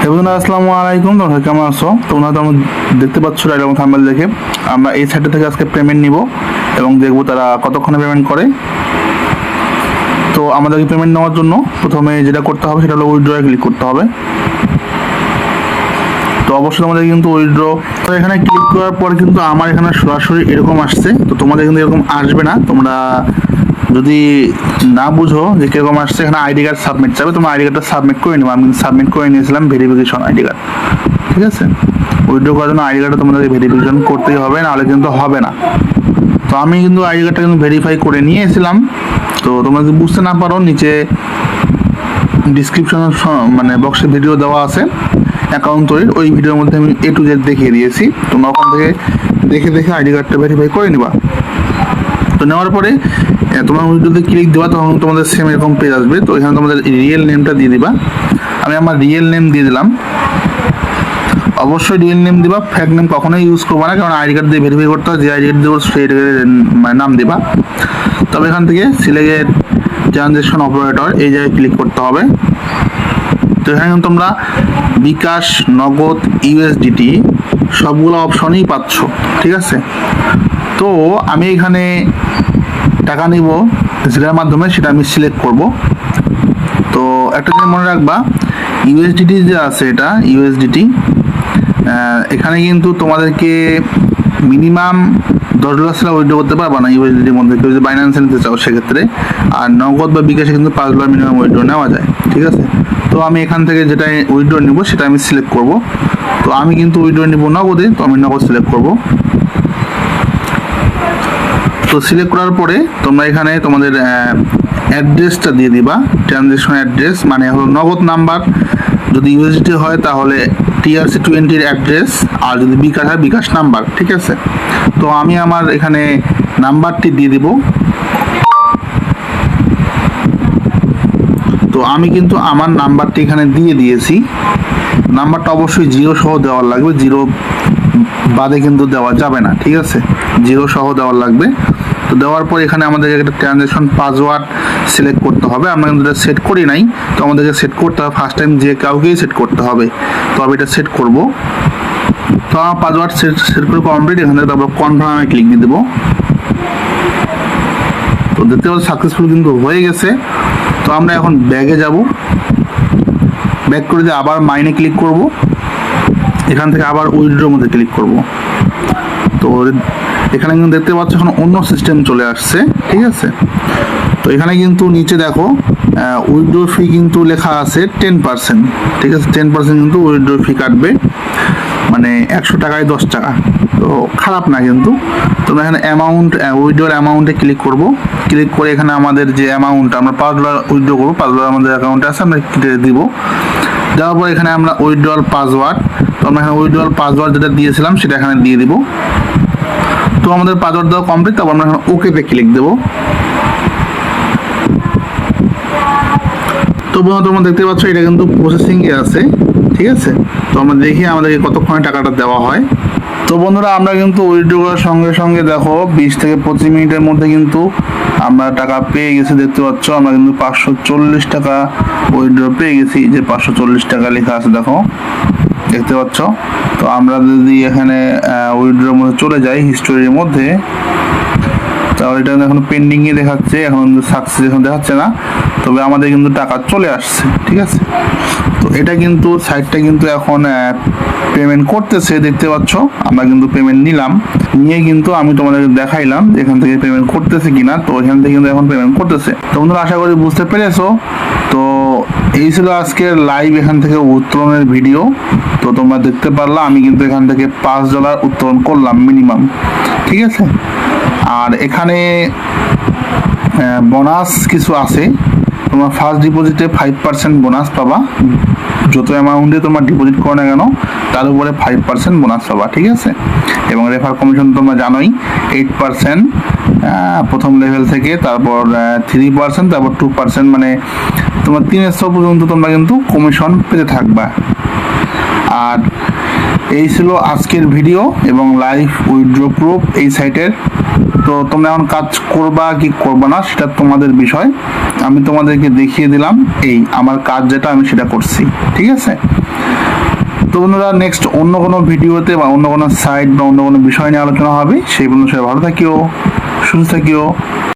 বন্ধুরা আসসালামু আলাইকুম। তোমরা কেমন আছো? তোমরা দেখতে পাচ্ছ এবং থাম্বনেল দেখে আমরা এই সাইট থেকে আজকে পেমেন্ট নিব এবং দেখবো তারা কতক্ষণে পেমেন্ট করে। তো আমাদেরকে পেমেন্ট নেওয়ার জন্য প্রথমে যেটা করতে হবে সেটা হলো উইথড্রয়ে ক্লিক করতে হবে। তো অবশ্যই তোমাদের কিন্তু উইথড্র, তো এখানে ক্লিক করার পর কিন্তু আমার এখানে সরাসরি এরকম আসছে। তো তোমাদের কিন্তু এরকম আসবে না। তোমরা যদি না বুঝো যে কিরকম আসছে, এখানে আইডি কার্ড সাবমিট চাবে, তোমার আইডি কার্ডটা সাবমিট করে নেবো। আমি সাবমিট করে নিয়েছিলাম ভেরিফিকেশন আইডি কার্ড, ঠিক আছে। উইথড্র করার জন্য আইডি কার্ডটা তোমাদেরকে ভেরিফিকেশন করতেই হবে, নাহলে কিন্তু হবে না। তো আমি কিন্তু আইডি কার্ডটা কিন্তু ভেরিফাই করে নিয়েছিলাম। তো তোমরা যদি বুঝতে না পারো, নিচে ডিসক্রিপশন মানে বক্সে ভিডিও দেওয়া আছে অ্যাকাউন্ট তৈরির, ওই ভিডিওর মধ্যে আমি A to Z দেখিয়ে দিয়েছি। তোমরা ওখান থেকে দেখে আইডি কার্ডটা ভেরিফাই করে নিবা। তো নেওয়ার পরে তোমরা উইথড্রোতে ক্লিক দেওয়া, তখন তোমাদের সেম এরকম পেজ আসবে। তো এখানে তোমাদের রিয়েল নেমটা দিয়ে দিবা। আমি আমার রিয়েল নেম দিয়ে দিলাম। অবশ্যই রিয়েল নেম দিবা, ফেক নেম কখনোই ইউজ করবা না, কারণ আইডি কার্ড দিয়ে ভেরিফাই করতে হয়। যে আইডি কার্ড দেবো সেই নাম দিবা। তবে এখান থেকে সিলেক্ট ট্রানজেকশন অপারেটর এই জায়গায় ক্লিক করতে হবে। তো এখানে তোমরা বিকাশ, নগদ, ইউএসডিটি সবগুলো অপশনই পাচ্ছ, ঠিক আছে। তো আমি এখানে টাকা নিব যেটার মাধ্যমে, সেটা আমি সিলেক্ট করব। তো একটা জিনিস মনে রাখবা, ইউএসডিটি যে আছে, এটা ইউএসডিটি, এখানে কিন্তু তোমাদেরকে মিনিমাম $10 ছাড়া উইথড্র করতে পারবা না ইউএসডিটির মধ্যে। কেউ যদি বাইন্যান্সে নিতে চাও সেক্ষেত্রে, আর নগদ বা বিকাশে কিন্তু $5 মিনিমাম উইথড্র নেওয়া যায়, ঠিক আছে। তো আমি এখান থেকে যেটা উইথড্র নিব সেটা আমি সিলেক্ট করব। তো আমি কিন্তু উইথড্র নিব নগদে, তো আমি নগদ সিলেক্ট করব। তো সিলেক্ট করার পরে তোমরা এখানে তোমাদের অ্যাড্রেসটা দিয়ে দিবা, ট্রানজেকশন অ্যাড্রেস, মানে হলো নগদ নাম্বার। যদি ইউএসডিটি হয় তাহলে TRC20 অ্যাড্রেস, আর যদি বিকাশ হয় বিকাশ নাম্বার, ঠিক আছে। তো আমি আমার এখানে নাম্বারটি দিয়ে দিব। তো আমি কিন্তু আমার নাম্বারটি এখানে দিয়ে দিয়েছি। নাম্বারটা অবশ্যই 0 সহ দেওয়ার লাগবে, 0 বাদে কিন্তু দেওয়া যাবে না, ঠিক আছে। 0 সহ দেওয়ার লাগবে। তো দেওয়ার পর এখানে আমাদের একটা ট্রানজেকশন পাসওয়ার্ড সিলেক্ট করতে হবে। আমরা কিন্তু এটা সেট করি নাই, তো আমাদেরকে সেট করতে হবে। ফার্স্ট টাইম যে কাউকেই সেট করতে হবে। তো আমি এটা সেট করব। তো আমার পাসওয়ার্ড সেট করে কমপ্লিট। এখান থেকে তারপর কনফার্মে ক্লিক দিয়ে দেবো। তো দেখতে পাচ্ছি সাকসেসফুল কিন্তু হয়ে গেছে। তো আমরা এখন ব্যাগে যাব। ব্যাক করে দিয়ে আবার মাইনে ক্লিক করব। এখান থেকে আবার উইথড্রোর মধ্যে ক্লিক করব। তো এখানে কিন্তু দেখতে পাচ্ছ এখন অন্য সিস্টেম চলে আসছে, ঠিক আছে। তো এখানে কিন্তু নিচে দেখো উইথড্র ফি কিন্তু লেখা আছে 10%, ঠিক আছে। 10% কিন্তু উইথড্র ফি কাটবে, মানে 100 টাকায় 10 টাকা। তো খারাপ না কিন্তু। তোমরা এখানে অ্যামাউন্ট, উইথড্রর অ্যামাউন্টে ক্লিক করব। ক্লিক করে এখানে আমাদের যে অ্যামাউন্ট, আমরা $5 উইথড্র করবো, $5 আমাদের অ্যাকাউন্টে আছে, আমরা কেটে দিব। দেওয়ার পর এখানে আমরা উইথড্রল পাসওয়ার্ড, তো আমরা এখানে উইথড্রল পাসওয়ার্ড যেটা দিয়েছিলাম সেটা এখানে দিয়ে দিব। তো আমাদের পাসওয়ার্ড দেওয়া কমপ্লিট। তারপর আমরা এখানে ওকেতে ক্লিক দেব। তো বন্ধুরা তোমরা দেখতে পাচ্ছ এটা কিন্তু প্রসেসিংয়ে আছে, ঠিক আছে। তো আমরা দেখি আমাদেরকে কতক্ষণে টাকাটা দেওয়া হয়। তো বন্ধুরা আমরা কিন্তু উইথড্র করার সঙ্গে সঙ্গে দেখো 20 থেকে 25 মিনিটের মধ্যে কিন্তু আমরা টাকা পেয়ে গেছি। দেখতে পাচ্ছ আমরা কিন্তু 540 টাকা উইথড্র পেয়ে গেছি। যে 540 টাকা লেখা আছে দেখো, দেখতে পাচ্ছ। তো আমরা যদি এখানে উইথড্রর মধ্যে চলে যাই, হিস্টোরির মধ্যে, তাহলে এটা এখন পেন্ডিংয়ে দেখাচ্ছে, এখন সাকসেস এখন দেখাচ্ছে না। তবে আমাদের কিন্তু টাকা চলে আসছে, ঠিক আছে। তো এটা কিন্তু সাইটটা কিন্তু এখন পেমেন্ট করতেছে, দেখতে পাচ্ছ। আমরা কিন্তু পেমেন্ট নিলাম, নিয়ে কিন্তু আমি তোমাদেরকে দেখাইলাম এখান থেকে পেমেন্ট করতেছে কিনা। তো এখান থেকে কিন্তু এখন পেমেন্ট করতেছে। তো বন্ধুরা আশা করি বুঝতে পেরেছো। তো এই ছিল আজকের লাইভ এখান থেকে উত্তোলনের ভিডিও। তো তোমরা দেখতে পারলা আমি কিন্তু এখান থেকে $5 উত্তোলন করলাম মিনিমাম, ঠিক আছে। আর এখানে বোনাস কিছু আছে। তোমার ফার্স্ট ডিপোজিটে 5% বোনাস পাবা। যত অ্যামাউন্টে তোমার ডিপোজিট করো না কেন তার উপরে 5% বোনাস পাবা, ঠিক আছে। এবং রেফার কমিশন তোমরা জানোই 8% প্রথম লেভেল থেকে, তারপর 3%, তারপর 2%, মানে তোমার 300 পর্যন্ত তোমরা কিন্তু কমিশন পেতে থাকবা। আর এই ছিল আজকের ভিডিও এবং লাইভ উইথড্র প্রুফ এই সাইটের। তো তোমরা এখন কাজ করবা কি করবা না সেটা তোমাদের বিষয়। আমি তোমাদেরকে দেখিয়ে দিলাম এই আমার কাজ যেটা আমি সেটা করছি, ঠিক আছে। বন্ধুরা নেক্সট অন্য কোনো ভিডিওতে বা অন্য কোনো সাইট বা অন্য কোনো বিষয় নিয়ে আলোচনা হবে। সেই বন্ধু সবাই ভালো থাকিও, সুস্থ থাকিও।